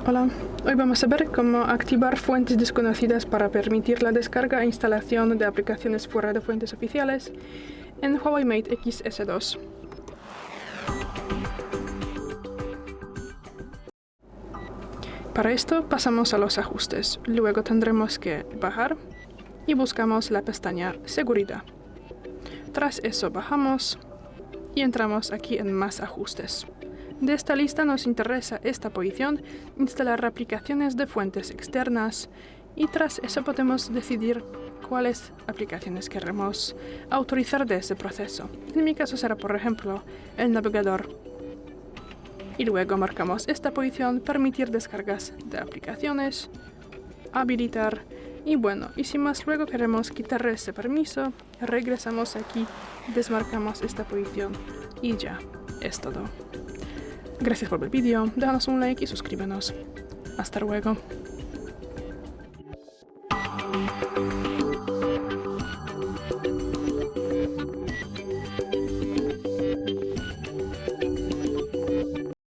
Hola, hoy vamos a ver cómo activar fuentes desconocidas para permitir la descarga e instalación de aplicaciones fuera de fuentes oficiales en HUAWEI Mate Xs2. Para esto pasamos a los ajustes, luego tendremos que bajar y buscamos la pestaña Seguridad. Tras eso bajamos y entramos aquí en Más ajustes. De esta lista nos interesa esta posición, instalar aplicaciones de fuentes externas, y tras eso podemos decidir cuáles aplicaciones queremos autorizar de ese proceso. En mi caso será, por ejemplo, el navegador. Y luego marcamos esta posición, permitir descargas de aplicaciones, habilitar, y bueno, y si más luego queremos quitar ese permiso, regresamos aquí, desmarcamos esta posición y ya, es todo. Gracias por ver el vídeo, déjanos un like y suscríbenos. Hasta luego.